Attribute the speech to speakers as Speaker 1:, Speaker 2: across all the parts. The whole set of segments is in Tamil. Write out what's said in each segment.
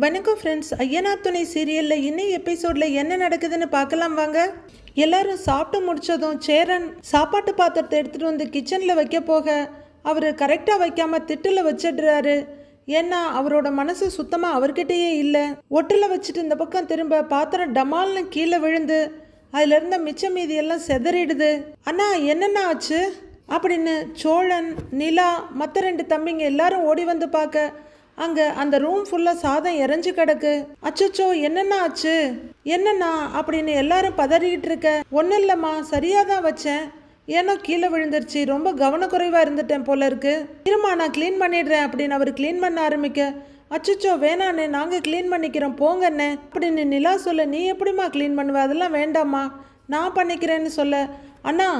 Speaker 1: வணக்கம் ஃப்ரெண்ட்ஸ். ஐயனார் துணை சீரியலில் இன்னும் எபிசோடில் என்ன நடக்குதுன்னு பார்க்கலாம் வாங்க. எல்லாரும் சாப்பிட்டு முடித்ததும் சேரன் சாப்பாட்டு பாத்திரத்தை எடுத்துகிட்டு வந்து கிச்சனில் வைக்க போக அவர் கரெக்டாக வைக்காமல் திட்டில் வச்சிடுறாரு. ஏன்னா அவரோட மனசு சுத்தமாக அவர்கிட்டயே இல்லை. ஒட்டில் வச்சுட்டு இந்த பக்கம் திரும்ப பாத்திரம் டமால்னு கீழே விழுந்து அதில் இருந்த மிச்ச மீதியெல்லாம் செதறிடுது. அண்ணா என்னென்ன ஆச்சு அப்படின்னு சோழன், நிலா, மற்ற 2 தம்பிங்க எல்லாரும் ஓடி வந்து பார்க்க அங்கே அந்த ரூம் ஃபுல்லாக சாதம் இறஞ்சி கிடக்கு. அச்சோ என்னென்ன ஆச்சு என்னண்ணா அப்படின்னு எல்லாரும் பதறிக்கிட்டு இருக்க. ஒன்றும் இல்லைம்மா, சரியாக தான் வச்சேன், ஏன்னா கீழே விழுந்துருச்சு, ரொம்ப கவனக்குறைவாக இருந்துட்டேன் போல இருக்கு. இருமா நான் க்ளீன் பண்ணிடுறேன் அப்படின்னு அவர் க்ளீன் பண்ண ஆரம்பிக்க, அச்சோ வேணாண்ணே நாங்கள் க்ளீன் பண்ணிக்கிறோம் போங்கண்ணே அப்படின்னு நிலா சொல்ல, நீ எப்படிம்மா க்ளீன் பண்ணுவ, அதெல்லாம் வேண்டாம்மா நான் பண்ணிக்கிறேன்னு சொல்ல, அண்ணா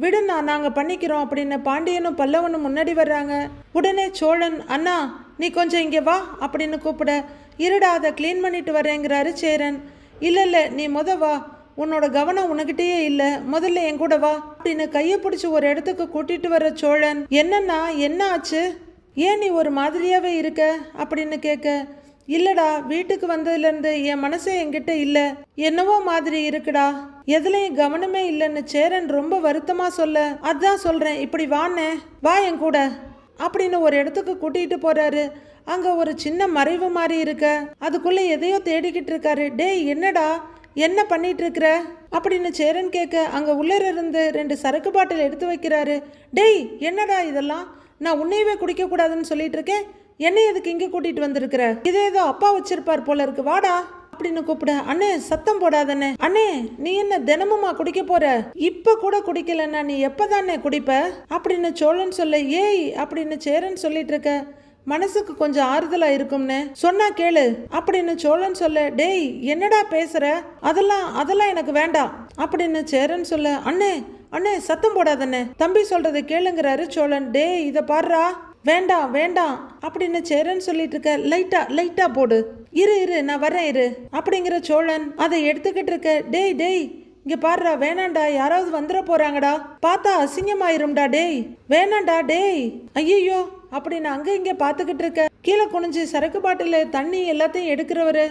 Speaker 1: விடுண்ணா நாங்கள் பண்ணிக்கிறோம் அப்படின்னு பாண்டியனும் பல்லவனும் முன்னாடி வர்றாங்க. உடனே சோழன், அண்ணா நீ கொஞ்சம் இங்கே வா அப்படின்னு கூப்பிட, இருடா அதை க்ளீன் பண்ணிட்டு வரேங்கிறாரு சேரன். இல்லை நீ வா, உன்னோட கவனம் உனக்கிட்டேயே இல்லை, முதல்ல என் கூட வா அப்படின்னு கையை பிடிச்சி ஒரு இடத்துக்கு கூட்டிட்டு வர சோழன். என்னன்னா என்ன ஆச்சு, ஏன் நீ ஒரு மாதிரியாவே இருக்க அப்படின்னு கேட்க, இல்லடா வீட்டுக்கு வந்ததுலேருந்து என் மனசே என்கிட்ட இல்லை, என்னவோ மாதிரி இருக்குடா, எதுலையும் கவனமே இல்லைன்னு சேரன் ரொம்ப வருத்தமாக சொல்ல, அதான் சொல்கிறேன் இப்படி வானே வா என் கூட அப்படின்னு ஒரு இடத்துக்கு கூட்டிகிட்டு போகிறாரு. அங்கே ஒரு சின்ன மறைவு மாதிரி இருக்க, அதுக்குள்ளே எதையோ தேடிக்கிட்டு இருக்காரு. டேய் என்னடா என்ன பண்ணிட்டு இருக்கிற அப்படின்னு சேரன் கேட்க, அங்கே உள்ளே இருந்து 2 சரக்கு பாட்டில் எடுத்து வைக்கிறாரு. டேய் என்னடா இதெல்லாம், நான் உன்னையவே குடிக்கக்கூடாதுன்னு சொல்லிட்டு இருக்கேன், என்னை எதுக்கு இங்கே கூட்டிகிட்டு வந்திருக்கிற, இதே ஏதோ அப்பா வச்சிருப்பார் போல இருக்கு, வாடா அப்படின்னு கூப்பிட. அண்ணே சத்தம் போடாதண்ணே, அண்ணே நீ என்ன தினமுமா குடிக்க போற, இப்ப கூட குடிக்கலன்னா நீ எப்பதானே குடிப்ப அப்படின்னு சோழன் சொல்ல, ஏய் அப்படின்னு சேரன் சொல்லிட்டு இருக்க, மனசுக்கு கொஞ்சம் ஆறுதலா இருக்கும்னு சொன்னா கேளு அப்படின்னு சோழன் சொல்ல, டேய் என்னடா பேசுற, அதெல்லாம் எனக்கு வேண்டாம் அப்படின்னு சேரன் சொல்ல, அண்ணே சத்தம் போடாதண்ணே, தம்பி சொல்றதை கேளுங்கிறாரு சோழன். டேய் இதை பாடுறா, வேண்டாம் அப்படின்னு சேரன் சொல்லிட்டு இருக்க, லைட்டா போடு, இரு நான் வரேன் இரு அப்படிங்கிற சோழன் அதை எடுத்துக்கிட்டு இருக்க. டேய் இங்க பாடுறா, வேணாண்டா யாராவது வந்துட போறாங்கடா, பார்த்தா அசிங்கமாயிரும்டா, டேய் வேணாண்டா டேய், ஐயோ அப்படின்னு அங்க இங்க பாத்துக்கிட்டு இருக்க. கீழே குனிஞ்சு சரக்கு பாட்டில தண்ணி எல்லாத்தையும் எடுக்கிறவரு,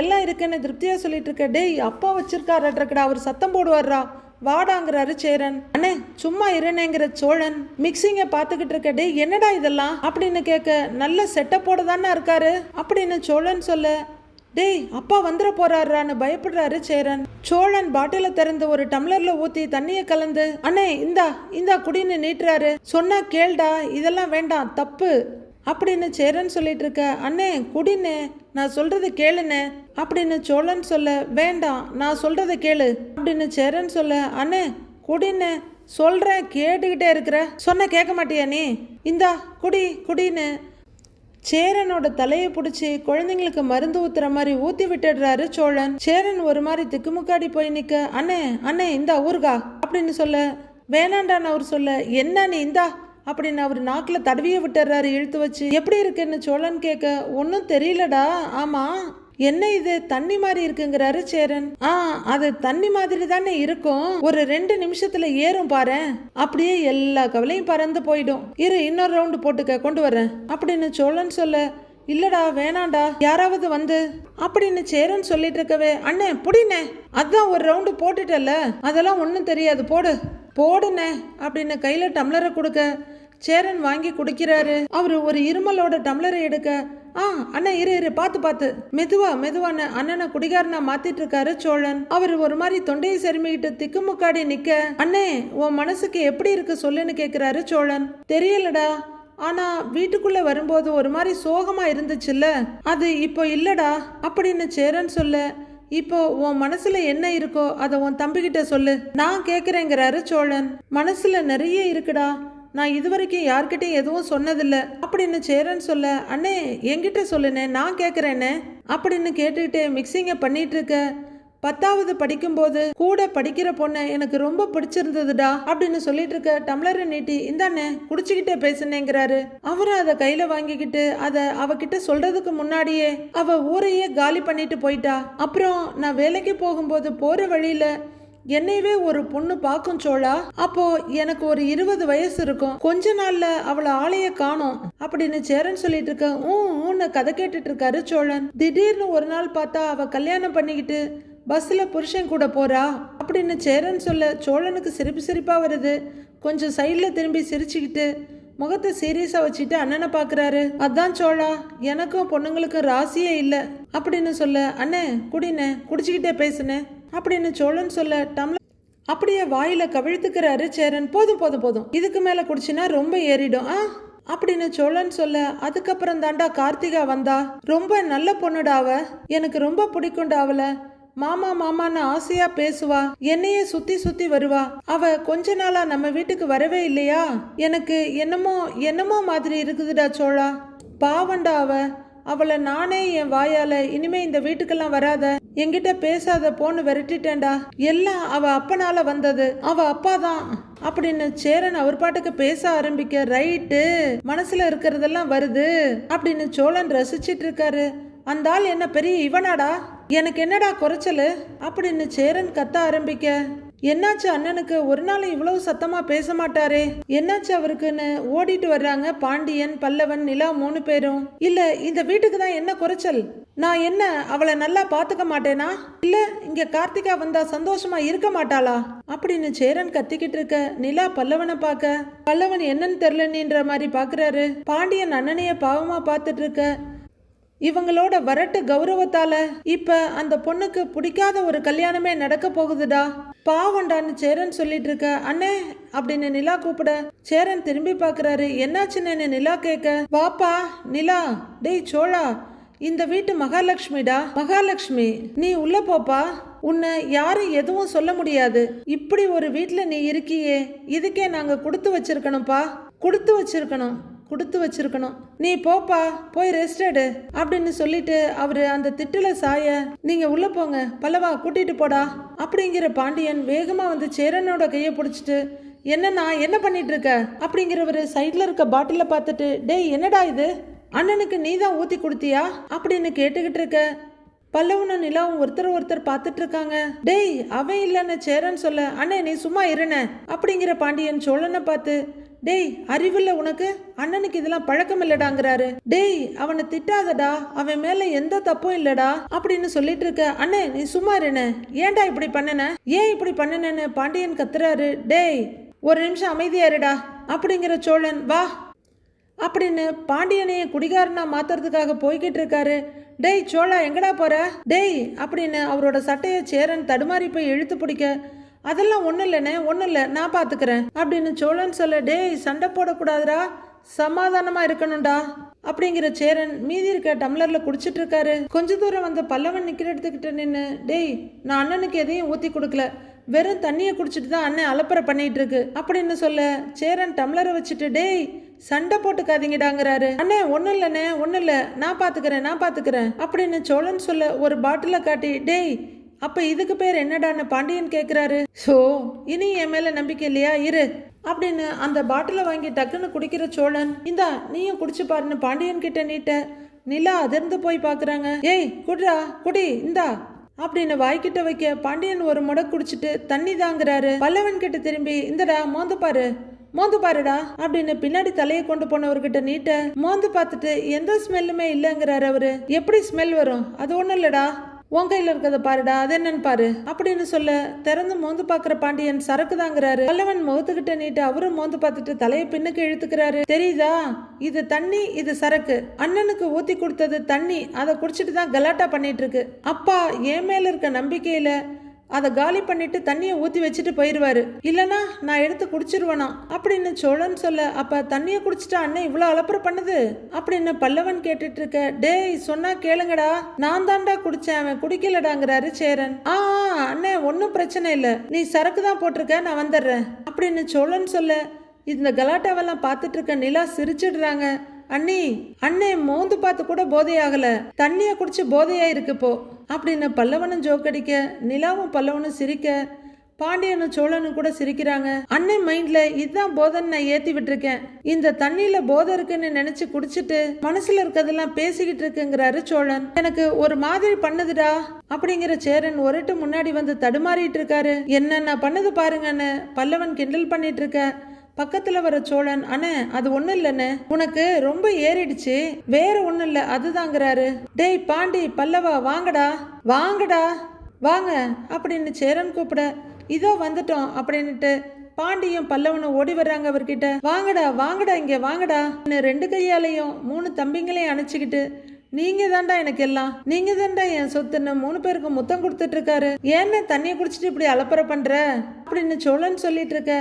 Speaker 1: எல்லாம் இருக்குன்னு திருப்தியா சொல்லிட்டு இருக்க. டேய் அப்பா வச்சிருக்காருடா, அவர் சத்தம் போடுவார்ரா, வாடாங்கிறாரு சேரன். அண்ணே சும்மா இருனேங்கிற சோழன் மிக்சிங்க பார்த்துக்கிட்டு இருக்க. டே என்னடா இதெல்லாம் அப்படின்னு கேட்க, நல்ல செட்டப்போட தானே இருக்காரு அப்படின்னு சோழன் சொல்ல, டேய் அப்பா வந்துட போறாரான்னு பயப்படுறாரு சேரன். சோழன் பாட்டில திறந்து ஒரு டம்ளர்ல ஊத்தி தண்ணிய கலந்து, அண்ணே இந்தா குடின்னு நீட்டுறாரு. சொன்னா கேள்டா, இதெல்லாம் வேண்டாம் தப்பு அப்படின்னு சேரன் சொல்லிட்டு இருக்க. அண்ணே குடினே, நான் சொல்றது கேளுனே அப்படின்னு சோழன் சொல்ல, வேண்டாம் நான் சொல்றத கேளு அப்படின்னு சேரன் சொல்ல, அண்ணே குடினே சொல்றேன் கேட்டுக்கிட்டே இருக்கிற, சொன்ன கேட்க மாட்டியா நீ, இந்தா குடின்னு சேரனோட தலையை பிடிச்சி குழந்தைங்களுக்கு மருந்து ஊத்துற மாதிரி ஊத்தி விட்டுடுறாரு சோழன். சேரன் ஒரு மாதிரி திக்குமுக்காடி போய் நிக்க, அண்ணே இந்தா ஊர்கா அப்படின்னு சொல்ல, வேணாண்டான்னு அவர் சொல்ல, என்ன நீ இந்தா அப்படின்னு அவர் நாக்கில் தடவிய விட்டுறாரு இழுத்து வச்சு. எப்படி இருக்குன்னு சோழன் கேட்க, ஒன்றும் தெரியலடா, ஆமா என்ன இது தண்ணி மாதிரி இருக்குங்கிறாரு சேரன். அது தண்ணி மாதிரி தானே இருக்கும், ஒரு 2 நிமிஷத்துல ஏறும் பாரு, அப்படியே எல்லா கவலையும் பறந்து போயிடும், இன்னொரு ரவுண்டு போட்டுக்க கொண்டு வரேன் அப்படின்னு சோழன் சொல்ல, இல்லடா வேணாண்டா யாராவது வந்து அப்படின்னு சேரன் சொல்லிட்டு இருக்கவே, அண்ணே புடினே அதான் ஒரு ரவுண்டு போட்டுட்டல, அதெல்லாம் ஒன்றும் தெரியாது போடுனே அப்படின்னு கையில டம்ளரை கொடுக்க சேரன் வாங்கி குடிக்கிறாரு. அவரு ஒரு இருமலோட டம்ளரை எடுக்க, அண்ணா இரு பார்த்து மெதுவான அண்ணனை குடிகாரனா மாத்திட்டு இருக்காரு சோழன். அவர் ஒரு மாதிரி தொண்டையை செருமிக்கிட்டு திக்குமுக்காடி நிக்க, அண்ணே உன் மனசுக்கு எப்படி இருக்கு சொல்லுன்னு கேக்குறாரு சோழன். தெரியலடா, ஆனா வீட்டுக்குள்ள வரும்போது ஒரு மாதிரி சோகமா இருந்துச்சுல்ல, அது இப்போ இல்லடா அப்படின்னு சேரன் சொல்ல, இப்போ உன் மனசுல என்ன இருக்கோ அதை உன் தம்பிக்கிட்ட சொல்லு, நான் கேக்குறேங்கிறாரு சோழன். மனசுல நிறைய இருக்குடா, நான் இதுவரைக்கும் யார்கிட்டையும் எதுவும் சொன்னதில்லை அப்படின்னு சேரன் சொல்ல, அண்ணே என்கிட்ட சொல்லுனே நான் கேட்குறேனே அப்படின்னு கேட்டுக்கிட்டே மிக்சிங்க பண்ணிட்டு இருக்க. 10வது படிக்கும்போது கூட படிக்கிற பொண்ணை எனக்கு ரொம்ப பிடிச்சிருந்ததுடா அப்படின்னு சொல்லிட்டு இருக்க. டம்ளரை நீட்டி, இந்தாண்ணே குடிச்சுக்கிட்டே பேசுனேங்கிறாரு. அவரும் அதை கையில வாங்கிக்கிட்டு அதை அவகிட்ட சொல்றதுக்கு முன்னாடியே அவ ஊரையே காலி பண்ணிட்டு போயிட்டா. அப்புறம் நான் வேலைக்கு போகும்போது போற வழியில என்னையவே ஒரு பொண்ணு பார்க்கும் சோழா. அப்போ எனக்கு ஒரு 20 வயசு இருக்கும். கொஞ்ச நாள்ல அவளை ஆளைய காணோம் அப்படின்னு சேரன் சொல்லிட்டு இருக்க ஊன்னு கதை கேட்டுட்டு இருக்காரு சோழன். திடீர்னு ஒரு நாள் பார்த்தா அவ கல்யாணம் பண்ணிக்கிட்டு பஸ்ல புருஷன் கூட போறா அப்படின்னு சேரன் சொல்ல சோழனுக்கு சிரிப்பா வருது. கொஞ்சம் சைட்ல திரும்பி சிரிச்சுக்கிட்டு முகத்தை சீரியஸா வச்சுட்டு அண்ணனை பாக்குறாரு. அதான் சோழா, எனக்கும் பொண்ணுங்களுக்கு ராசியே இல்லை அப்படின்னு சொல்ல, அண்ணே குடினே, குடிச்சுக்கிட்டே பேசுனேன் அப்படின்னு சோழன் சொல்ல டம்ளர் அப்படியே வாயில கவிழ்த்துக்கிறாரு சேரன். போதும் போதும் போதும், இதுக்கு மேல குடிச்சினா ரொம்ப ஏறிடும் அப்படின்னு சோழன் சொல்ல, அதுக்கப்புறம் தாண்டா கார்த்திகா வந்தா. ரொம்ப நல்ல பொண்ணுடா அவ, எனக்கு ரொம்ப பிடிக்கும்டா அவளை. மாமா மாமான்னு ஆசையா பேசுவா, என்னையே சுத்தி சுத்தி வருவா. அவ கொஞ்ச நாளா நம்ம வீட்டுக்கு வரவே இல்லையா, எனக்கு என்னமோ மாதிரி இருக்குதுடா சோழா. பாவண்டா அவளை நானே என் வாயால இனிமே இந்த வீட்டுக்கெல்லாம் வராத, என்கிட்ட பேசாத போன்னு விரட்டிட்டேன்டா. எல்லாம் அவ அப்பனால வந்தது, அவ அப்பாதான் அப்படின்னு சேரன் அவர் பாட்டுக்கு பேச ஆரம்பிக்க, ரைட்டு மனசுல இருக்கிறதெல்லாம் வருது அப்படின்னு சோழன் ரசிச்சிட்டு இருக்காரு. அந்த ஆள் என்ன பெரிய இவனாடா, எனக்கு என்னடா குறைச்சலு அப்படின்னு சேரன் கத்த ஆரம்பிக்க, என்னாச்சு அண்ணனுக்கு, ஒரு நாள் இவ்வளவு சத்தமா பேச மாட்டாரே, என்னாச்சு அவருக்குன்னு ஓடிட்டு வர்றாங்க பாண்டியன், பல்லவன், நிலா 3 பேரும். இல்ல இந்த வீட்டுக்கு தான் என்ன குறைச்சல், நான் என்ன அவளை நல்லா பாத்துக்க மாட்டேனா, இல்ல இங்க கார்த்திகா வந்தா சந்தோஷமா இருக்க மாட்டாளா அப்படின்னு சேரன் கத்திக்கிட்டு இருக்க. நிலா பல்லவனை பார்க்க, பல்லவன் என்னன்னு தெரியலன்ற மாதிரி பாக்குறாரு. பாண்டியன் அண்ணனைய பாவமா பார்த்துட்டு இருக்க. இவங்களோட வரட்டு கௌரவத்தால இப்ப அந்த பொண்ணுக்கு பிடிக்காத ஒரு கல்யாணமே நடக்க போகுதுடா, பாவண்டான்னு சேரன் சொல்லிட்டு இருக்க. அண்ணே அப்படின்னு நிலா கூப்பிட சேரன் திரும்பி பாக்குறாரு. என்னாச்சுன்னு நிலா கேட்க, வாப்பா நிலா, டேய் சோழா, இந்த வீட்டு மகாலட்சுமிடா, மகாலட்சுமி நீ உள்ள போப்பா, உன்னை யாரும் எதுவும் சொல்ல முடியாது. இப்படி ஒரு வீட்டுல நீ இருக்கியே, இதுக்கே நாங்க கொடுத்து வச்சிருக்கணும்ப்பா, கொடுத்து வச்சிருக்கணும். நீ போப்பா, போய் ரெஸ்ட் எடு அப்படின்னு சொல்லிட்டு அவரு அந்த திட்டுல சாய, நீங்க உள்ள போங்க, பல்லவா கூட்டிட்டு போடா அப்படிங்கிற பாண்டியன் வேகமா வந்து சேரனோட கையை பிடிச்சிட்டு, என்னன்னா என்ன பண்ணிட்டு இருக்க அப்படிங்கிறவரு சைட்ல இருக்க பாட்டில பார்த்துட்டு, டேய் என்னடா இது, அண்ணனுக்கு நீ தான் ஊத்தி கொடுத்தியா அப்படின்னு கேட்டுக்கிட்டு இருக்க. பல்லவனும் நிலாவும் ஒருத்தர் பார்த்துட்டு இருக்காங்க. டேய் அவன் இல்லைன்னு சேரன் சொல்ல, அண்ணே நீ சும்மா இருன அப்படிங்கிற பாண்டியன் சோழனை பார்த்து, டேய் அறிவில்ல உனக்கு, அண்ணனுக்கு இதெல்லாம் பழக்கம் இல்லடாங்கிறாரு. டேய் அவனை திட்டாதடா, அவன் மேல எந்த தப்பும் இல்லடா அப்படின்னு சொல்லிட்டு இருக்க. அண்ணே நீ சும்மா இருன, ஏன்டா இப்படி பண்ணன, ஏன் இப்படி பண்ணனன்னு பாண்டியன் கத்துறாரு. டேய் ஒரு நிமிஷம் அமைதியா இருடா அப்படிங்கிற சோழன், வா அப்படின்னு பாண்டியனைய குடிகாரனா மாத்துறதுக்காக போய்கிட்டு இருக்காரு. டேய் சோழா எங்கடா போற, டேய் அப்படின்னு அவரோட சட்டையை சேரன் தடுமாறி போய் இழுத்து பிடிக்க, அதெல்லாம் ஒன்றும் இல்லை நான் பார்த்துக்கிறேன் அப்படின்னு சோழன் சொல்ல, டேய் சண்டை போடக்கூடாதுடா, சமாதானமா இருக்கணும்டா அப்படிங்கிற சேரன் மீதி இருக்க டம்ளர்ல குடிச்சிட்டு இருக்காரு. கொஞ்ச தூரம் வந்து பல்லவன் நிக்கிற இடத்துக்கிட்ட நின்று, டேய் நான் அண்ணனுக்கு எதையும் ஊத்தி கொடுக்கல, வெறும் தண்ணியை குடிச்சிட்டு தான் அண்ணன் அலப்பறை பண்ணிட்டு இருக்கு அப்படின்னு சொல்ல, சேரன் டம்ளரை வச்சுட்டு, டேய் சண்டை போட்டுக்காதீங்கடாங்கிறாரு. அண்ணே ஒன்றும் இல்லை நான் பார்த்துக்கிறேன் அப்படின்னு சோழன் சொல்ல ஒரு பாட்டில காட்டி, டேய் அப்ப இதுக்கு பேர் என்னடான்னு பாண்டியன் கேட்கிறாரு. ஸோ இனி என் மேல நம்பிக்கை இல்லையா, இரு அப்படின்னு அந்த பாட்டில வாங்கி டக்குன்னு குடிக்கிற சோழன், இந்தா நீயும் குடிச்சு பாருன்னு பாண்டியன் கிட்ட நீட்ட. நிலா அதிர்ந்து போய் பாக்குறாங்க. ஏய் குட்ரா குடி இந்தா அப்படின்னு வாய்க்கிட்ட வைக்க பாண்டியன் ஒரு முடை குடிச்சிட்டு தண்ணி தாங்கிறாரு. பல்லவன் கிட்ட திரும்பி, இந்தடா மோந்து பாருடா அப்படின்னு பின்னாடி தலையை கொண்டு போனவர்கிட்ட நீட்ட. மோந்து பார்த்துட்டு எந்த ஸ்மெல்லுமே இல்லைங்கிறாரு அவரு. எப்படி ஸ்மெல் வரும், அது ஒன்றும் இல்லடா, உன் கையில இருக்கிறத பாருடா, அது என்னன்னு பாரு அப்படின்னு சொல்ல திறந்து மோந்து பாக்குற பாண்டியன் சரக்கு தாங்கிறாரு. பல்லவன் முகத்துக்கிட்ட நீட்டு அவரும் மோந்து பார்த்துட்டு தலையை பின்னுக்கு இழுத்துக்கிறாரு. தெரியுதா, இது தண்ணி, இது சரக்கு, அண்ணனுக்கு ஊத்தி கொடுத்தது தண்ணி, அதை குடிச்சிட்டு தான் கலாட்டா பண்ணிட்டு இருக்கு. அப்பா என் மேல இருக்க நம்பிக்கையில அதை காலி பண்ணிட்டு தண்ணியை ஊத்தி வச்சுட்டு போயிருவாரு, இல்லனா நான் எடுத்து குடிச்சிருவேனா அப்படின்னு சோழன் சொல்ல, அப்ப தண்ணியை குடிச்சிட்டா அண்ணன் இவ்வளவு அலப்பறை பண்ணுது அப்படின்னு பல்லவன் கேட்டுட்டு இருக்க. டேய் சொன்னா கேளுங்கடா, நான் தாண்டா குடிச்சேன், அவன் குடிக்கலடாங்கிறாரு சேரன். அண்ணே ஒன்னும் பிரச்சனை இல்லை, நீ சரக்கு தான் போட்டிருக்க, நான் வந்துடுறேன் அப்படின்னு சோழன் சொல்ல, இந்த கலாட்டாவெல்லாம் பார்த்துட்டு இருக்க நிலா சிரிச்சிடுறாங்க. அண்ணே மோந்து பார்த்து கூட போதையாகல, தண்ணிய குடிச்சு போதையா இருக்கு போ அப்படின்னு பல்லவனும் ஜோக்கடிக்க, நிலாவும் பல்லவனும் சிரிக்க. பாண்டியனும் சோழனும் கூட சிரிக்கிறாங்க. அண்ணன் மைண்ட்ல இதுதான் போதைன்னு நான் ஏத்தி விட்டுருக்கேன். இந்த தண்ணியில போதை இருக்குன்னு நினைச்சு குடிச்சிட்டு மனசுல இருக்கதெல்லாம் பேசிக்கிட்டு இருக்குங்கிறாரு சோழன். எனக்கு ஒரு மாதிரி பண்ணுதுடா அப்படிங்கிற சேரன் ஒருட்டு முன்னாடி வந்து தடுமாறிட்டு இருக்காரு. என்னென்ன பண்ணுது பாருங்கன்னு பல்லவன் கிண்டல் பண்ணிட்டு இருக்க. பக்கத்துல வர சோழன், அண்ணே அது ஒண்ணும் இல்லைன்னு, உனக்கு ரொம்ப ஏறிடுச்சு, வேற ஒண்ணும் இல்ல அதுதாங்கிறாரு. டேய் பாண்டி பல்லவா வாங்கடா வாங்கடா வாங்க அப்படின்னு சேரன் கூப்பிட, இதோ வந்துட்டோம் அப்படின்னுட்டு பாண்டியும் பல்லவனும் ஓடி வர்றாங்க அவர்கிட்ட. வாங்கடா வாங்கடா இங்க வாங்கடா. ரெண்டு கையாலையும் 3 தம்பிங்களையும் அணைச்சிக்கிட்டு, நீங்க தாண்டா எனக்கு எல்லாம், நீங்க தாண்டா என் சொத்துன்னு 3 பேருக்கு முத்தம் கொடுத்துட்டு இருக்காரு. ஏன்னு தண்ணியை குடிச்சிட்டு இப்படி அலப்பற பண்ற அப்படின்னு சோழன் சொல்லிட்டு இருக்க.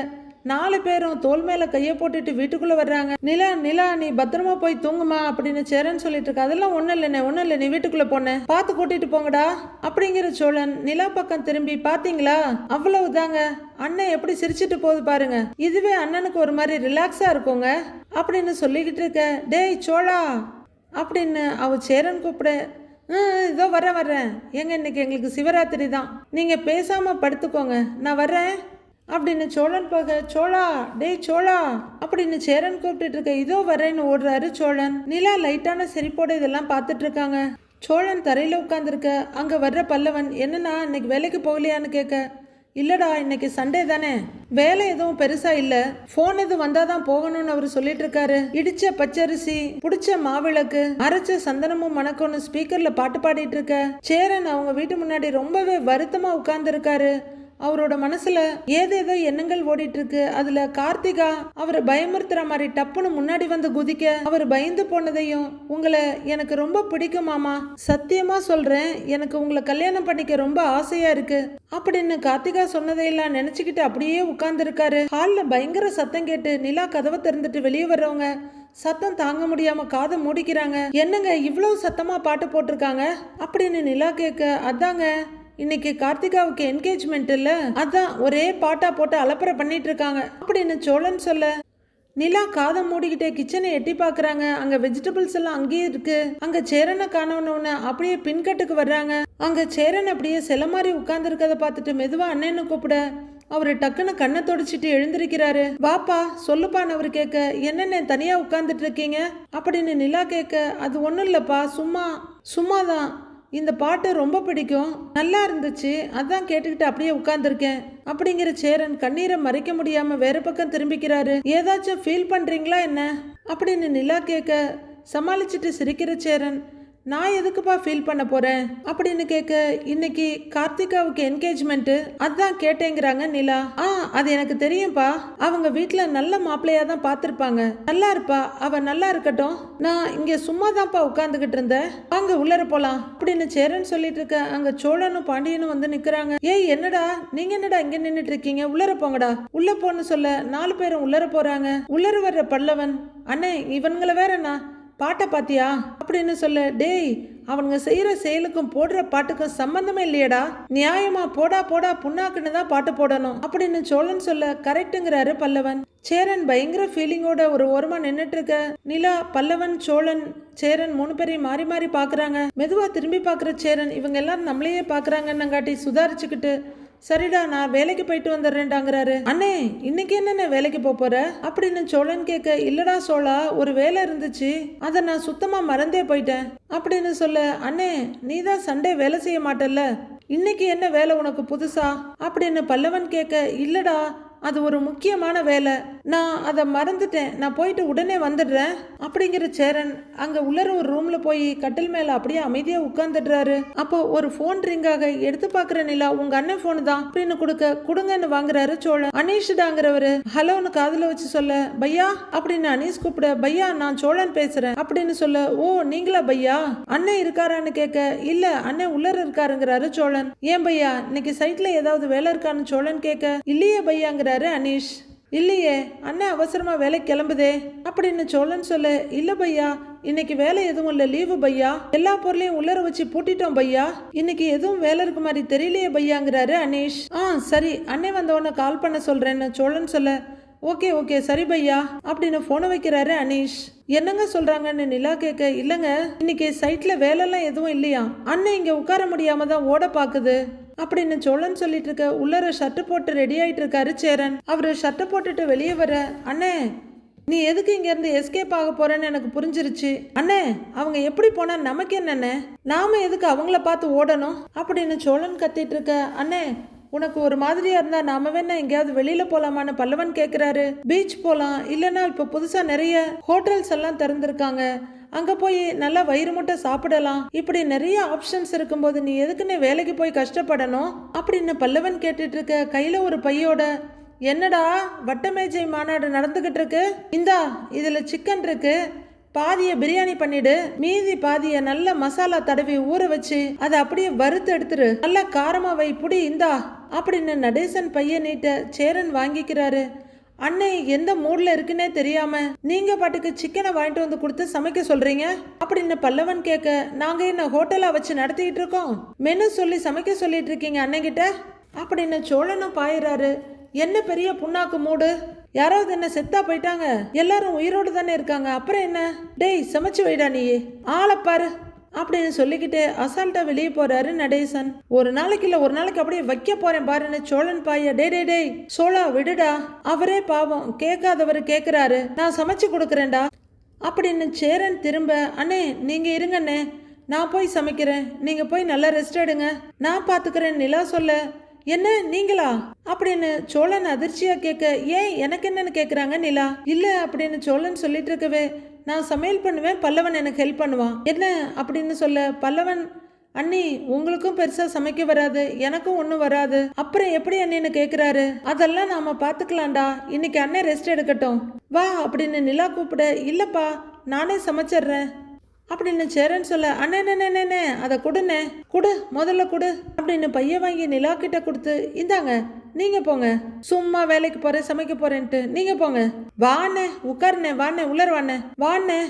Speaker 1: 4 பேரும் தோல் மேல கைய போட்டுட்டு வீட்டுக்குள்ள வர்றாங்க. நிலா நிலா நீ பத்திரமா போய் தூங்குமா அப்படின்னு சேரன் சொல்லிட்டு இருக்க. அதெல்லாம் ஒண்ணும் இல்ல நீ வீட்டுக்குள்ள போன பார்த்து கூட்டிட்டு போங்கடா அப்படிங்கிற சோழன் நிலா பக்கம் திரும்பி, பாத்தீங்களா அவ்வளவுதாங்க, அண்ணன் எப்படி சிரிச்சிட்டு போகுது பாருங்க, இதுவே அண்ணனுக்கு ஒரு மாதிரி ரிலாக்ஸா இருக்குங்க அப்படின்னு சொல்லிக்கிட்டு இருக்க. டேய் சோழா அப்படின்னு அவ சேரன் கூப்பிட, இதோ வர்றேன் எங்க இன்னைக்கு எங்களுக்கு சிவராத்திரி தான், நீங்க பேசாம படுத்துக்கோங்க நான் வர்றேன் அப்படின்னு சோழன் போக, சோழா டேய் சோழா அப்படின்னு சேரன் கூப்பிட்டு இருக்க. இதோ வரேன்னு ஓடுறாரு சோழன். நிலா லைட்டான சிரிப்போட இதெல்லாம் பார்த்துட்டு இருக்காங்க. சோழன் தரையில உட்காந்துருக்க. அங்க வர்ற பல்லவன், என்னன்னா இன்னைக்கு வேலைக்கு போகலையான்னு கேட்க, இல்லடா இன்னைக்கு சண்டே தானே, வேலை எதுவும் பெருசா இல்ல, போன் எதுவும் வந்தாதான் போகணும்னு அவர் சொல்லிட்டு இருக்காரு. இடிச்ச பச்சரிசி, புடிச்ச மாவிளக்கு, அரைச்ச சந்தனமும் மணக்கொன்னு ஸ்பீக்கர்ல பாட்டு பாடிட்டு இருக்க. சேரன் அவங்க வீட்டு முன்னாடி ரொம்பவே வருத்தமா உட்கார்ந்து இருக்காரு. அவரோட மனசுல ஏதேதோ எண்ணங்கள் ஓடிட்டு இருக்கு. அதுல கார்த்திகா அவரை பயமுறுத்துற மாதிரி டப்புன்னு முன்னாடி வந்து குதிக்க, அவர் பயந்து போனதையும், உங்களை எனக்கு ரொம்ப பிடிக்கும் மாமா, சத்தியமா சொல்றேன் எனக்கு உங்களை கல்யாணம் பண்ணிக்க ரொம்ப ஆசையா இருக்கு அப்படின்னு கார்த்திகா சொன்னதையெல்லாம் நினைச்சுக்கிட்டு அப்படியே உட்கார்ந்து இருக்காரு. ஹால்ல பயங்கர சத்தம் கேட்டு நிலா கதவை திறந்துட்டு வெளியே வர்றவங்க சத்தம் தாங்க முடியாம காதை மூடிக்கிறாங்க. என்னங்க இவ்வளவு சத்தமா பாட்டு போட்டிருக்காங்க அப்படின்னு நிலா கேட்க, அதாங்க இன்னைக்கு கார்த்திகாவுக்கு என்கேஜ்மெண்ட் இல்ல, அதான் ஒரே பாட்டா போட்டு அலப்பறை பண்ணிட்டு இருக்காங்க அப்படின்னு சோழன் சொல்ல, நிலா காதை மூடிக்கிட்டே கிச்சனை எட்டி பாக்குறாங்க. அங்க வெஜிடபிள்ஸ் எல்லாம் அங்கேயே இருக்கு. அங்க சேரனை காணணும்னு அப்படியே பின்கட்டுக்கு வர்றாங்க. அங்க சேரன் அப்படியே சில மாதிரி உட்கார்ந்து இருக்கதை பார்த்துட்டு மெதுவா அண்ணன்னு கூப்பிட, அவரு டக்குன்னு கண்ணை தொடச்சிட்டு எழுந்திருக்கிறாரு. வாப்பா சொல்லுப்பான்னு அவரு கேட்க, என்னென்ன தனியா உட்கார்ந்துட்டு இருக்கீங்க அப்படின்னு நிலா கேட்க, அது ஒண்ணும் இல்லப்பா சும்மாதான், இந்த பாட்டு ரொம்ப பிடிக்கும், நல்லா இருந்துச்சு, அதான் கேட்டுக்கிட்டு அப்படியே உட்கார்ந்துருக்கேன் அப்படிங்கிற சேரன் கண்ணீரை மறைக்க முடியாம வேற பக்கம் திரும்பிக்கிறாரு. ஏதாச்சும் ஃபீல் பண்றீங்களா என்ன அப்படின்னு நிலா கேட்க, சமாளிச்சுட்டு சிரிக்கிற சேரன், நான் எதுக்குப்பா ஃபீல் பண்ண போறேன் அப்படின்னு கேட்க, இன்னைக்கு கார்த்திகாவுக்கு என்கேஜ்மெண்ட், அதான் கேட்டேங்கிறாங்க நிலா. அது எனக்கு தெரியும்பா, அவங்க வீட்டுல நல்ல மாப்பிள்ளையா தான் பார்த்திருப்பாங்க, நல்லா இருப்பா, அவ நல்லா இருக்கட்டும், நான் இங்க சும்மா தான்ப்பா உட்கார்ந்துகிட்டு இருந்தேன், வாங்க உள்ளர போலாம் அப்படின்னு சேரன் சொல்லிட்டு இருக்க. அங்க சோழனும் பாண்டியனும் வந்து நிக்கிறாங்க. ஏய் என்னடா நீங்க என்னடா இங்க நின்னுட்டு இருக்கீங்க, உள்ளர போங்கடா. உள்ள போன்னு சொல்ல 4 பேரும் உள்ளர போறாங்க. உள்ளர வர்ற பல்லவன், அண்ணே இவன்களை வேறண்ணா பாட்டை பாத்தியா அப்படின்னு சொல்ல, டேய் அவனுங்க செய்யற செயலுக்கும் போடுற பாட்டுக்கும் சம்பந்தமே இல்லையடா, நியாயமா போடா புண்ணாக்குன்னு தான் பாட்டு போடணும் அப்படின்னு சோழன் சொல்ல, கரெக்டுங்கிறாரு பல்லவன். சேரன் பயங்கர ஃபீலிங்கோட ஒரு ஓரமா நின்னுட்டு இருக்க. நிலா பல்லவன் சோழன் சேரன் 3 பேரையும் மாறி மாறி பாக்குறாங்க. மெதுவா திரும்பி பாக்குற சேரன், இவங்க எல்லாரும் நம்மளையே பாக்குறாங்கன்னு காட்டி சுதாரிச்சுக்கிட்டு, சரிடா நான் வேலைக்கு போயிட்டு வந்துடுறேன்டாங்கிறாரு. அண்ணே இன்னைக்கு என்னென்ன வேலைக்கு போற அப்படின்னு சோழன் கேட்க, இல்லடா சோழா ஒரு வேலை இருந்துச்சு, அதை நான் சுத்தமா மறந்தே போயிட்டேன் அப்படின்னு சொல்ல, அண்ணே நீதான் சண்டே வேலை செய்ய மாட்டல்ல, இன்னைக்கு என்ன வேலை உனக்கு புதுசா அப்படின்னு பல்லவன் கேட்க, இல்லடா அது ஒரு முக்கியமான வேலை, நான் அதை மறந்துட்டேன், நான் போயிட்டு உடனே வந்துடுறேன் அப்படிங்கிற சேரன் அங்க உள்ளர ஒரு ரூம்ல போய் கட்டில் மேல அப்படியே அமைதியா உட்கார்ந்துடுறாரு. அப்போ ஒரு போன் ரிங்காக எடுத்து பாக்குற நிலா, உங்க அண்ணன் போன் தான் அப்படின்னு கொடுங்கன்னு வாங்குறாரு சோழன். அனீஷ்டாங்கிறவரு ஹலோன்னு காதுல வச்சு சொல்ல, பையா அப்படின்னு அனீஷ் கூப்பிட, பையா நான் சோழன் பேசுறேன் அப்படின்னு சொல்ல, ஓ நீங்களா பையா, அண்ணன் இருக்காரான்னு கேட்க, இல்ல அண்ணன் உள்ளர இருக்காருங்கிறாரு சோழன். ஏன் பையா இன்னைக்கு சைட்ல ஏதாவது வேலை இருக்கான்னு சோழன் கேட்க, இல்லையே பையாங்கிறாரு அனீஷ். இல்லையே அண்ணன் அவசரமா வேலை கிளம்புதே அப்படின்னு சோழன் சொல்ல, இல்ல பையா இன்னைக்கு வேலை எதுவும் இல்ல, லீவு பையா, எல்லா பொருளையும் உள்ளர வச்சு பூட்டிட்டோம் பையா, இன்னைக்கு எதுவும் வேலை இருக்க மாதிரி தெரியலையே பையாங்கிறாரு அனீஷ். சரி அண்ணன் வந்தவொன்னு கால் பண்ண சொல்றேன்னு சோழன் சொல்ல, ஓகே சரி பையா அப்படின்னு போனை வைக்கிறாரு அனீஷ். என்னங்க சொல்றாங்கன்னு நிலா கேட்க, இல்லங்க இன்னைக்கு சைட்ல வேலைலாம் எதுவும் இல்லையா, அண்ணன் இங்க உட்கார முடியாம தான் ஓட பாக்குது அப்படின்னு சோழன் சொல்லிட்டு இருக்க உள்ளர ஷர்ட் போட்டு ரெடி ஆயிட்டு இருக்காரு சேரன். அவரு ஷர்ட்டை போட்டுட்டு வெளியே வர, அண்ணே நீ எதுக்கு இங்க இருந்து எஸ்கேப் ஆக போறேன்னு எனக்கு புரிஞ்சிருச்சு. அண்ணே அவங்க எப்படி போனா நமக்கு என்னண்ணே, நாம எதுக்கு அவங்கள பார்த்து ஓடணும் அப்படின்னு சோழன் கத்திட்டு இருக்க. அண்ணே உனக்கு ஒரு மாதிரியா இருந்தா நாம வேணா எங்கேயாவது வெளியில போலாமான்னு பல்லவன் கேக்குறாரு. பீச் போலாம், இல்லைன்னா இப்ப புதுசா நிறைய ஹோட்டல்ஸ் எல்லாம் திறந்திருக்காங்க, அங்க போய் நல்லா வயிறு முட்டை சாப்பிடலாம், இப்படி நிறைய ஆப்ஷன்ஸ் இருக்கும்போது நீ எதுக்குன்னு வேலைக்கு போய் கஷ்டப்படணும் அப்படின்னு பல்லவன் கேட்டுட்டு இருக்க. கையில ஒரு பையோட, என்னடா வட்டமேஜை மாநாடு நடந்துகிட்டு இருக்கு, இந்தா இதுல சிக்கன் இருக்கு, பாதிய பிரியாணி பண்ணிடு, மீதி பாதிய நல்ல மசாலா தடவி ஊற வச்சு அதை அப்படியே வறுத்து எடுத்துரு, நல்லா காரமா வை, புடி இந்தா அப்படின்னு நடேசன் பைய நீட்ட சேரன் வாங்கிக்கிறாரு. அன்னை எந்த மூட்ல இருக்குன்னே தெரியாம நீங்க பாட்டுக்கு சிக்கனை வாங்கிட்டு வந்து கொடுத்து சமைக்க சொல்றீங்க அப்படின்னு பல்லவன் கேட்க, நாங்க என்ன ஹோட்டலா வச்சு நடத்திக்கிட்டு இருக்கோம், மெனு சொல்லி சமைக்க சொல்லிட்டு இருக்கீங்க அன்னைகிட்ட அப்படின்னு சோழனும் பாயிறாரு. என்ன பெரிய புண்ணாக்கு மூடு, யாராவது என்ன செத்தா போயிட்டாங்க, எல்லாரும் உயிரோடு தானே இருக்காங்க, அப்புறம் என்ன, டேய் சமைச்சு வைடா நீ ஆளப்பாரு அப்படின்னு சொல்லிக்கிட்டு அசால்ட்டா வெளியே போறாரு நடேசன். ஒரு நாளைக்கு இல்ல ஒரு நாளைக்கு அப்படியே வைக்க போறேன் பாருன்னு சோழன் பாய, டே டே டேய் சோழா விடுடா, அவரே பாவம் கேட்காதவர் கேக்குறாரு, நான் சமைச்சு கொடுக்குறேன்டா அப்படின்னு சேரன் திரும்ப, அண்ணே நீங்க இருங்கண்ணே நான் போய் சமைக்கிறேன், நீங்க போய் நல்லா ரெஸ்ட் எடுங்க, நான் பாத்துக்கிறேன் நிலா சொல்ல. என்ன நீங்களா அப்படின்னு சோழன் அதிர்ச்சியா கேட்க, ஏன் எனக்கு என்னன்னு கேக்குறாங்க நிலா. இல்ல அப்படின்னு சோழன் சொல்லிட்டு இருக்கவே, நான் சமையல் பண்ணுவேன், பல்லவன் எனக்கு ஹெல்ப் பண்ணுவான் என்ன அப்படின்னு சொல்ல, பல்லவன் அண்ணி உங்களுக்கும் பெருசா சமைக்க வராது, எனக்கும் ஒன்றும் வராது, அப்புறம் எப்படி அண்ணின்னு கேக்குறாரு. அதெல்லாம் நாம பாத்துக்கலாம்டா, இன்னைக்கு அண்ணன் ரெஸ்ட் எடுக்கட்டும் வா அப்படின்னு நிலா கூப்பிட, இல்லப்பா நானே சமைச்சிடுறேன் அப்படின்னு சேரன் சொல்ல, அண்ணே அதை கொடுண்ணே, குடு முதல்ல குடு அப்படின்னு பைய வாங்கி நிலா கிட்ட கொடுத்து, இந்தாங்க நீங்க போங்க, சும்மா வேலைக்கு போறேன் சமைக்க போறேன்ட்டு நீங்க போங்க, வாண்ணே உட்காருண்ணே, வாண்ணே உள்ளர் வாண்ணே, வாண்ணே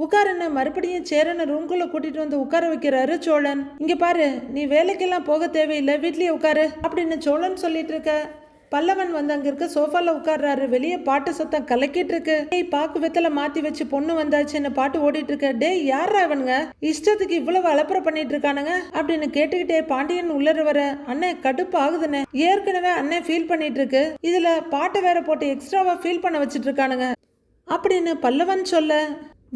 Speaker 1: உட்காருன்னு மறுபடியும் சேரனை ரூம்குள்ள கூட்டிட்டு வந்து உட்கார வைக்கிறாரு சோழன். இங்க பாரு நீ வேலைக்கெல்லாம் போக தேவையில்லை, வீட்லயே உட்காரு அப்படின்னு சோழன் சொல்லிட்டு இருக்க. பல்லவன் வந்து அங்க இருக்க சோஃபால உட்கார்றாரு. வெளியே பாட்டு சத்தம் கலக்கிட்டு இருக்கு. டேய் பாக்கு வெத்தல மாத்தி வச்சு பொண்ணு வந்தாச்சுன்னு பாட்டு ஓடிட்டு இருக்க. டேய் யாரா அவனுங்க இஷ்டத்துக்கு இவ்வளவு அலப்பற பண்ணிட்டு இருக்கானுங்க அப்படின்னு கேட்டுக்கிட்டே பாண்டியன் உள்ளர வர, அண்ணே கடுப்பு ஆகுதுன்னு ஏற்கனவே அண்ணே ஃபீல் பண்ணிட்டு இருக்கு, இதுல பாட்டை வேற போட்டு எக்ஸ்ட்ராவா ஃபீல் பண்ண வச்சிட்டு இருக்கானுங்க அப்படின்னு பல்லவன் சொல்ல,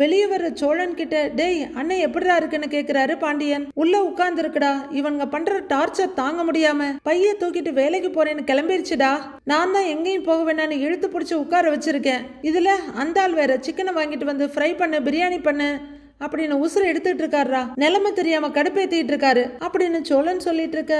Speaker 1: வெளியே வர சோழன் கிட்ட, டேய் அண்ணன் எப்படிடா இருக்குன்னு கேக்குறாரு பாண்டியன். உள்ள உட்கார்ந்து இருக்குடா, இவனுங்க பண்ற டார்ச்சர் தாங்க முடியாம பைய தூக்கிட்டு வேலைக்கு போறேன்னு கிளம்பிருச்சுடா, நான் தான் எங்கேயும் போக வேணான்னு இழுத்து பிடிச்சி உட்கார வச்சிருக்கேன், இதுல அந்த ஆள் வேற சிக்கனை வாங்கிட்டு வந்து ஃப்ரை பண்ணு பிரியாணி பண்ணு அப்படின்னு உசுரை எடுத்துட்டு இருக்காருடா, நிலைமை தெரியாம கடுப்பேத்திட்டு இருக்காரு அப்படின்னு சோழன் சொல்லிட்டு இருக்க.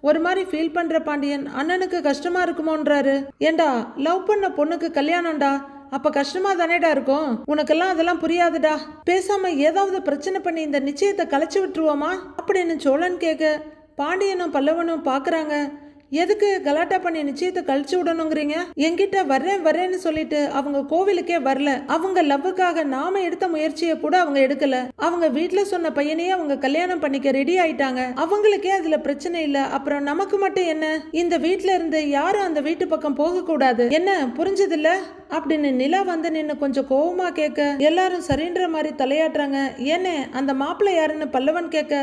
Speaker 1: ஒரு மாதிரி ஃபீல் பண்ற பாண்டியன், அண்ணனுக்கு கஷ்டமா இருக்குமோன்றாரு. ஏண்டா லவ் பண்ண பொண்ணுக்கு கல்யாணம்டா, அப்ப கஷ்டமா தானேடா இருக்கும், உனக்கெல்லாம் அதெல்லாம் புரியாதுடா, பேசாம ஏதாவது பிரச்சனை பண்ணி இந்த நிச்சயத்தை கலைச்சு விட்டுருவோமா அப்படின்னு சோழன் கேட்க. பாண்டியனும் பல்லவனும் பாக்குறாங்க, எதுக்கு கலாட்டா பண்ணி நிச்சயத்தை கழிச்சு விடணுங்கிறீங்க, என்கிட்ட வர்றேன்னு சொல்லிட்டு அவங்க கோவிலுக்கே வரல, அவங்க லவ்வுக்காக நாம எடுத்த முயற்சியை கூட அவங்க எடுக்கல, அவங்க வீட்டுல சொன்ன பையனையே அவங்க கல்யாணம் பண்ணிக்க ரெடி ஆயிட்டாங்க, அவங்களுக்கே அதுல பிரச்சனை இல்ல, அப்புறம் நமக்கு மட்டும் என்ன, இந்த வீட்டுல இருந்து யாரும் அந்த வீட்டு பக்கம் போக கூடாது, என்ன புரிஞ்சதில்ல அப்படின்னு நிலா வந்து நின்னு கொஞ்சம் கோவமா கேட்க. எல்லாரும் சரின்ற மாதிரி தலையாட்டுறாங்க. ஏன்னே அந்த மாப்பிள்ளை யாருன்னு பல்லவன் கேட்க,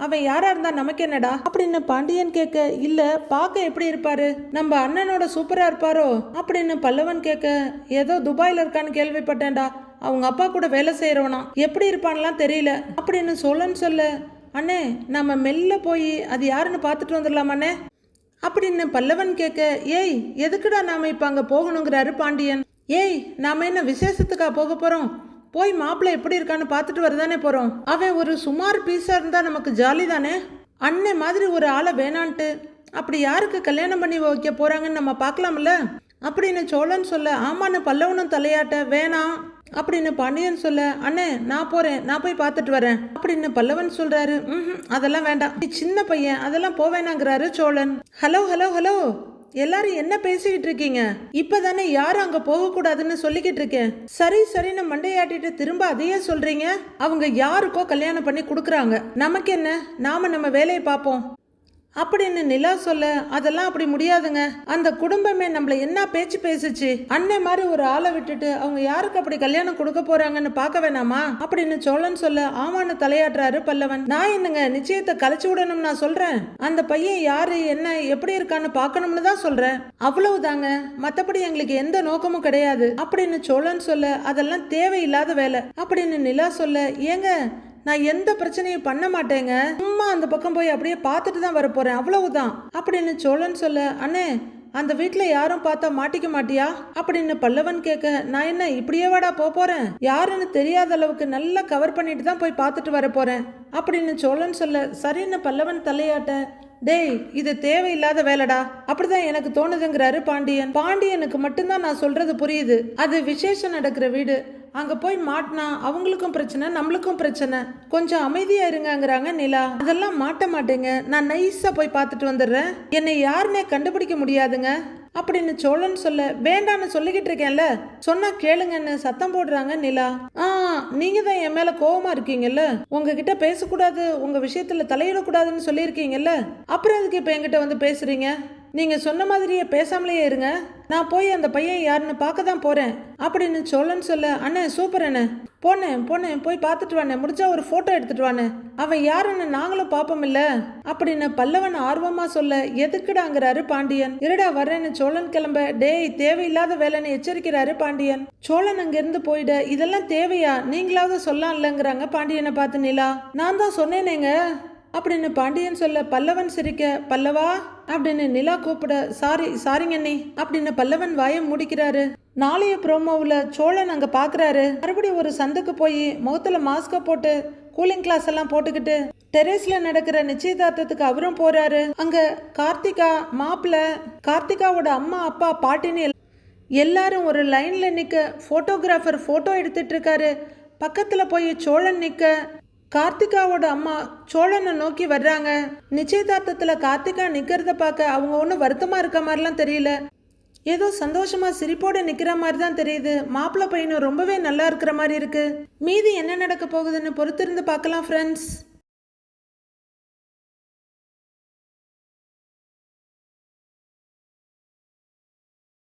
Speaker 1: அவன் யாரா இருந்தா நமக்கு என்னடா அப்படின்னு பாண்டியன் கேட்க. இல்ல பார்க்க எப்படி இருப்பாரு, நம்ம அண்ணனோட சூப்பரா இருப்பாரோ அப்படின்னு பல்லவன் கேட்க. ஏதோ துபாயில இருக்கான்னு கேள்விப்பட்டேன்டா, அவங்க அப்பா கூட வேலை செய்யறவனா, எப்படி இருப்பான்லாம் தெரியல அப்படின்னு சோழன் சொல்ல. அண்ணே நம்ம மெல்ல போய் அது யாருன்னு பார்த்துட்டு வந்துடலாமாண்ணே அப்படின்னு பல்லவன் கேட்க. ஏய் எதுக்குடா நாம இப்ப அங்க போகணுங்கிறாரு பாண்டியன். ஏய் நாம என்ன விசேஷத்துக்கா போக போறோம், போய் மாப்பிள்ளை எப்படி இருக்கான்னு பார்த்துட்டு வரதானே போறோம், அவன் ஒரு சுமார் பீஸா இருந்தா நமக்கு ஜாலி தானே, அண்ணன் மாதிரி ஒரு ஆளை வேணான்ட்டு அப்படி யாருக்கு கல்யாணம் பண்ணி வைக்க போறாங்கன்னு நம்ம பார்க்கலாம்ல அப்படின்னு சோழன் சொல்ல. ஆமான்னு பல்லவனும் தலையாட்ட. வேணாம் அப்படின்னு பாண்டியன் சொல்ல. அண்ணே நான் போறேன், நான் போய் பார்த்துட்டு வரேன் அப்படின்னு பல்லவன் சொல்றாரு. அதெல்லாம் வேண்டாம், சின்ன பையன், அதெல்லாம் போவேனாங்கிறாரு சோழன். ஹலோ ஹலோ ஹலோ எல்லாரும் என்ன பேசிக்கிட்டு இருக்கீங்க, இப்பதானே யாரும் அங்க போக கூடாதுன்னு சொல்லிக்கிட்டு இருக்கேன், சரி சரின்னு மண்டையாட்டிட்டு திரும்ப அதையே சொல்றீங்க, அவங்க யாருக்கோ கல்யாணம் பண்ணி கொடுக்குறாங்க, நமக்கு என்ன, நாம நம்ம வேலையை பார்ப்போம் அப்படின்னு நிலா சொல்ல, அதெல்லாம் அப்படி முடியாதுங்க. அந்த குடும்பமே நம்மள என்ன பேச்சு பேசுச்சு. அண்ணன் மாதிரி ஒரு ஆளை விட்டுட்டு அவங்க யாருக்கு அப்படி கல்யாணம் கொடுக்க போறாங்கன்னு பார்க்க வேணாமா அப்படின்னு சோழன் சொல்ல, ஆமான்னு தலையாட்டுறாரு பல்லவன். நான் என்னங்க நிச்சயத்தை கழிச்சு விடணும் நான் சொல்றேன். அந்த பையன் யாரு என்ன எப்படி இருக்கான்னு பார்க்கணும்னு தான் சொல்றேன். அவ்வளவுதாங்க, மத்தபடி எங்களுக்கு எந்த நோக்கமும் கிடையாது அப்படின்னு சோழன் சொல்ல, அதெல்லாம் தேவையில்லாத வேலை அப்படின்னு நிலா சொல்ல, ஏங்க நான் எந்த பிரச்சனையும் பண்ண மாட்டேங்க, சும்மா அந்த பக்கம் போய் அப்படியே பார்த்துட்டு தான் வர போறேன், அவ்வளவுதான் அப்படின்னு சோழன் சொல்ல, அண்ணே அந்த வீட்டில் யாரும் பார்த்தா மாட்டிக்க மாட்டியா அப்படின்னு பல்லவன் கேட்க, நான் என்ன இப்படியே வாடா போறேன், யாருன்னு தெரியாத அளவுக்கு நல்லா கவர் பண்ணிட்டு தான் போய் பார்த்துட்டு வர போறேன் அப்படின்னு சோழன் சொல்ல, சரின்னு பல்லவன் தலையாட்ட, டேய் இது தேவையில்லாத வேலைடா, அப்படிதான் எனக்கு தோணுதுங்கிறாரு பாண்டியன். பாண்டியனுக்கு மட்டும்தான் நான் சொல்றது புரியுது. அது விசேஷம் நடக்கிற வீடு, அங்க போய் மாட்டினா அவங்களுக்கும் பிரச்சனை நம்மளுக்கும் பிரச்சனை, கொஞ்சம் அமைதியா இருங்கிறாங்க நிலா. அதெல்லாம் மாட்ட மாட்டேங்க, நான் நைஸா போய் பார்த்துட்டு வந்துடுறேன், என்னை யாருன்னே கண்டுபிடிக்க முடியாதுங்க அப்படின்னு சோழன் சொல்ல, வேண்டான்னு சொல்லிக்கிட்டு இருக்கேன்ல, சொன்னா கேளுங்கன்னு சத்தம் போடுறாங்க நிலா. நீங்க தான் என் மேல கோவமா இருக்கீங்கல்ல, உங்ககிட்ட பேசக்கூடாது, உங்க விஷயத்துல தலையிடக்கூடாதுன்னு சொல்லியிருக்கீங்கல்ல, அப்புறம் எதுக்கு இப்ப என்கிட்ட வந்து பேசுறீங்க? நீங்க சொன்ன மாதிரியே பேசாமலேயே இருங்க, நான் போய் அந்த பையன் யாருன்னு பார்க்க தான் போறேன் அப்படின்னு சோழன் சொல்ல, அண்ணே சூப்பர் அண்ணே, போனேன் போய் பார்த்துட்டு வானே, முடிஞ்சா ஒரு போட்டோ எடுத்துட்டு வானே, அவன் யாருன்னு நாங்களும் பார்ப்போம் இல்ல அப்படின்னு பல்லவன் ஆர்வமா சொல்ல, எதுக்குடாங்கிறாரு பாண்டியன். இருடா வரேன்னு சோழன் கிளம்ப, டேய் தேவையில்லாத வேலைன்னு எச்சரிக்கிறாரு பாண்டியன். சோழன் அங்கிருந்து போயிட, இதெல்லாம் தேவையா, நீங்களாவது சொல்லலாம் இல்லைங்கிறாங்க பாண்டியனை பார்த்து நிலா. நான் தான் சொன்னேனேங்க அப்படின்னு பாண்டியன் சொல்ல, பல்லவன் சிரிக்க, பல்லவா அப்படின்னு நிலா கூப்பிட, சாரிங்க அண்ணி அப்படின்னு பல்லவன் வாயை முடிக்கிறாரு. நாளைய ப்ரோமோவில் சோழன் அங்கே பார்க்குறாரு. மறுபடியும் ஒரு சந்துக்கு போய் முகத்துல மாஸ்கை போட்டு கூலிங் கிளாஸ் எல்லாம் போட்டுக்கிட்டு டெரேஸ்ல நடக்கிற நிச்சயதார்த்தத்துக்கு அவரும் போறாரு. அங்க கார்த்திகா மாப்பிள்ள, கார்த்திகாவோட அம்மா அப்பா பாட்டின்னு எல்லாரும் ஒரு லைன்ல நிக்க போட்டோகிராஃபர் போட்டோ எடுத்துட்டு இருக்காரு. பக்கத்துல போய் சோழன் நிக்க, கார்த்திகாவோட அம்மா சோழனை நோக்கி வர்றாங்க. நிச்சயதார்த்தத்துல கார்த்திகா நிக்கிறத பார்க்க அவங்க ஒன்றும் வருத்தமா இருக்க மாதிரிலாம் தெரியல, ஏதோ சந்தோஷமா சிரிப்போட நிக்கிற மாதிரி தான் தெரியுது. மாப்பிள்ளை பையனும் ரொம்பவே நல்லா இருக்கிற மாதிரி இருக்கு. மீதி என்ன நடக்க போகுதுன்னு பொறுத்திருந்து பார்க்கலாம் ஃப்ரெண்ட்ஸ்.